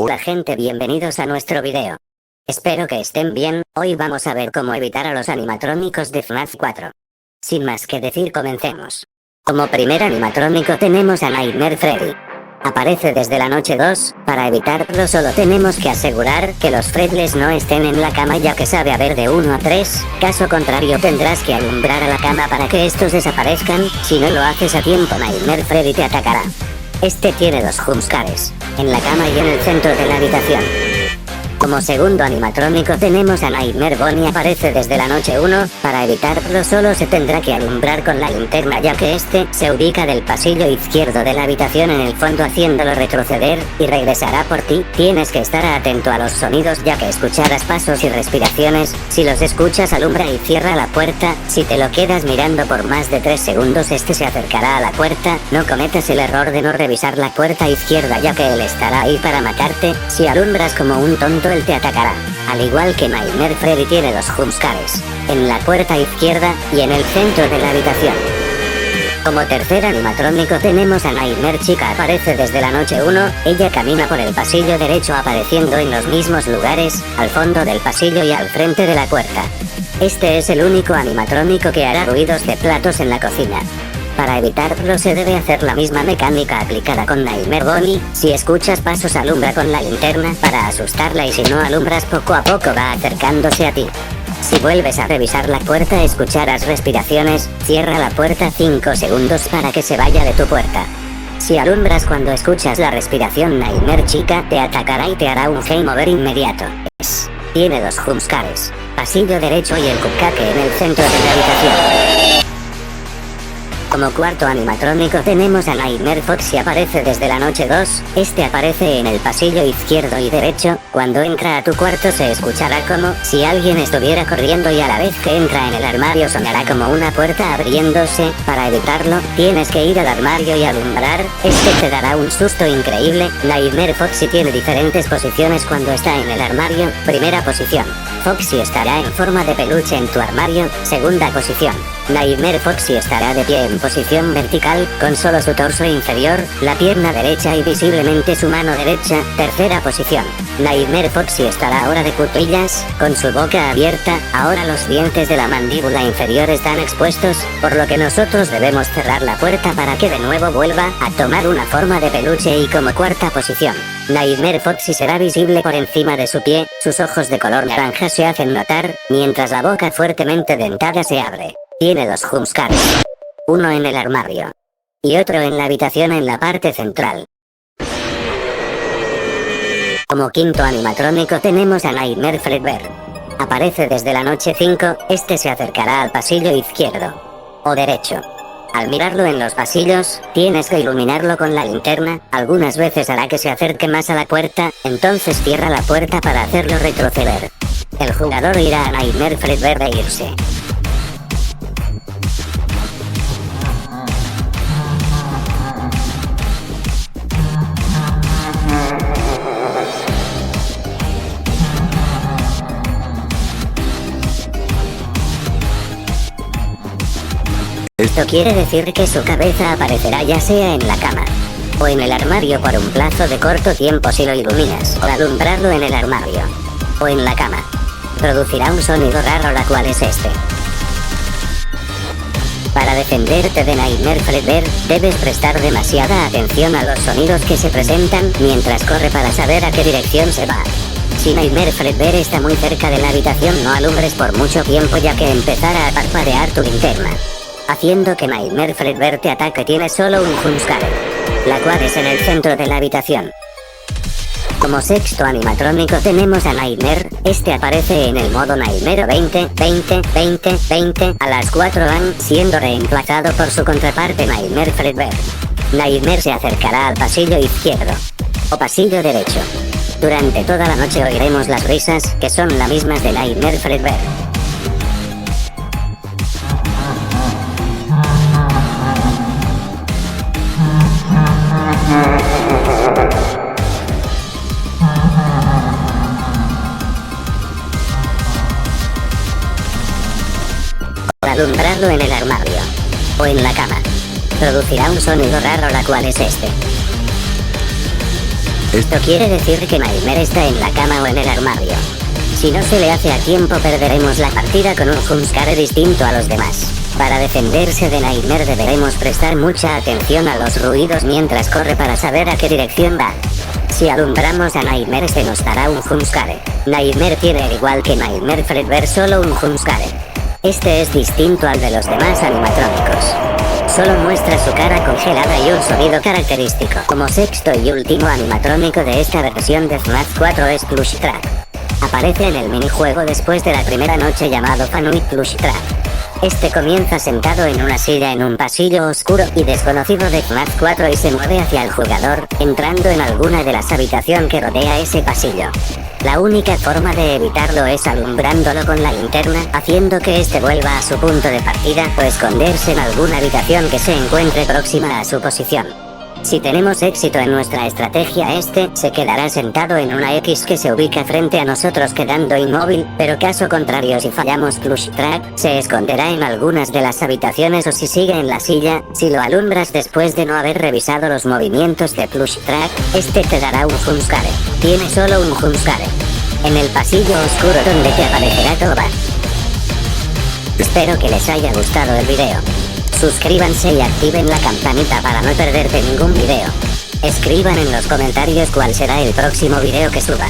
Hola gente, bienvenidos a nuestro video. Espero que estén bien. Hoy vamos a ver cómo evitar a los animatrónicos de FNAF 4. Sin más que decir, comencemos. Como primer animatrónico tenemos a Nightmare Freddy. Aparece desde la noche 2, para evitarlo solo tenemos que asegurar que los Fredless no estén en la cama, ya que sabe haber de 1 a 3, caso contrario tendrás que alumbrar a la cama para que estos desaparezcan. Si no lo haces a tiempo, Nightmare Freddy te atacará. Este tiene 2 jumpscares, en la cama y en el centro de la habitación. Como segundo animatrónico tenemos a Nightmare Bonnie. Aparece desde la noche 1, para evitarlo solo se tendrá que alumbrar con la linterna, ya que este se ubica del pasillo izquierdo de la habitación en el fondo, haciéndolo retroceder, y regresará por ti. Tienes que estar atento a los sonidos, ya que escucharás pasos y respiraciones. Si los escuchas, alumbra y cierra la puerta. Si te lo quedas mirando por más de 3 segundos, este se acercará a la puerta. No cometas el error de no revisar la puerta izquierda, ya que él estará ahí para matarte. Si alumbras como un tonto, él te atacará. Al igual que Nightmare Freddy tiene 2 jumpscares, en la puerta izquierda y en el centro de la habitación. Como tercer animatrónico tenemos a Nightmare Chica. Aparece desde la noche 1, ella camina por el pasillo derecho, apareciendo en los mismos lugares, al fondo del pasillo y al frente de la puerta. Este es el único animatrónico que hará ruidos de platos en la cocina. Para evitarlo se debe hacer la misma mecánica aplicada con Nightmare Bonnie. Si escuchas pasos, alumbra con la linterna para asustarla, y si no alumbras, poco a poco va acercándose a ti. Si vuelves a revisar la puerta, escucharás respiraciones. Cierra la puerta 5 segundos para que se vaya de tu puerta. Si alumbras cuando escuchas la respiración, Nightmare Chica te atacará y te hará un game over inmediato. Tiene 2 jumpscares, pasillo derecho y el cupcake en el centro de la habitación. Como cuarto animatrónico tenemos a Nightmare Foxy. Aparece desde la noche 2, este aparece en el pasillo izquierdo y derecho. Cuando entra a tu cuarto se escuchará como si alguien estuviera corriendo, y a la vez que entra en el armario sonará como una puerta abriéndose. Para evitarlo, tienes que ir al armario y alumbrar, este te dará un susto increíble. Nightmare Foxy tiene diferentes posiciones cuando está en el armario. Primera posición, Foxy estará en forma de peluche en tu armario. Segunda posición, Nightmare Foxy estará de pie en posición vertical, con solo su torso inferior, la pierna derecha y visiblemente su mano derecha. Tercera posición, Nightmare Foxy estará ahora de cuclillas, con su boca abierta. Ahora los dientes de la mandíbula inferior están expuestos, por lo que nosotros debemos cerrar la puerta para que de nuevo vuelva a tomar una forma de peluche. Y como cuarta posición, Nightmare Foxy será visible por encima de su pie. Sus ojos de color naranja se hacen notar, mientras la boca fuertemente dentada se abre. Tiene 2 jumpscares, uno en el armario y otro en la habitación en la parte central. Como quinto animatrónico tenemos a Nightmare Fredbear. Aparece desde la noche 5, este se acercará al pasillo izquierdo o derecho. Al mirarlo en los pasillos, tienes que iluminarlo con la linterna. Algunas veces hará que se acerque más a la puerta, entonces cierra la puerta para hacerlo retroceder. El jugador irá a Nightmare Fredbear e irse. Esto quiere decir que su cabeza aparecerá ya sea en la cama o en el armario por un plazo de corto tiempo. Si lo iluminas o alumbrarlo en el armario o en la cama, producirá un sonido raro, la cual es este. Para defenderte de Nightmare Fredbear, debes prestar demasiada atención a los sonidos que se presentan mientras corre para saber a qué dirección se va. Si Nightmare Fredbear está muy cerca de la habitación, no alumbres por mucho tiempo, ya que empezará a parpadear tu linterna, haciendo que Nightmare Fredbear te ataque. Tiene solo un jumpscare, la cual es en el centro de la habitación. Como sexto animatrónico tenemos a Nightmare. Este aparece en el modo Nightmare 20 a las 4 am, siendo reemplazado por su contraparte Nightmare Fredbear. Nightmare se acercará al pasillo izquierdo o pasillo derecho. Durante toda la noche oiremos las risas, que son las mismas de Nightmare Fredbear. Alumbrarlo en el armario o en la cama, producirá un sonido raro, la cual es este. Esto quiere decir que Nightmare está en la cama o en el armario. Si no se le hace a tiempo perderemos la partida con un jumpscare distinto a los demás. Para defenderse de Nightmare deberemos prestar mucha atención a los ruidos mientras corre para saber a qué dirección va. Si alumbramos a Nightmare se nos dará un jumpscare. Nightmare tiene, al igual que Nightmare Fredbear, solo un jumpscare. Este es distinto al de los demás animatrónicos. Solo muestra su cara congelada y un sonido característico. Como sexto y último animatrónico de esta versión de FNAF 4 es Plush Trap. Aparece en el minijuego después de la primera noche llamado Fanuit Plush Trap. Este comienza sentado en una silla en un pasillo oscuro y desconocido de FNAF 4 y se mueve hacia el jugador, entrando en alguna de las habitaciones que rodea ese pasillo. La única forma de evitarlo es alumbrándolo con la linterna, haciendo que este vuelva a su punto de partida o esconderse en alguna habitación que se encuentre próxima a su posición. Si tenemos éxito en nuestra estrategia, este se quedará sentado en una X que se ubica frente a nosotros quedando inmóvil, pero caso contrario, si fallamos Plush Trap, se esconderá en algunas de las habitaciones o si sigue en la silla. Si lo alumbras después de no haber revisado los movimientos de Plush Trap, este te dará un jumpscare. Tiene solo un jumpscare. En el pasillo oscuro donde te aparecerá Toba. Espero que les haya gustado el video. Suscríbanse y activen la campanita para no perderte ningún video. Escriban en los comentarios cuál será el próximo video que suba.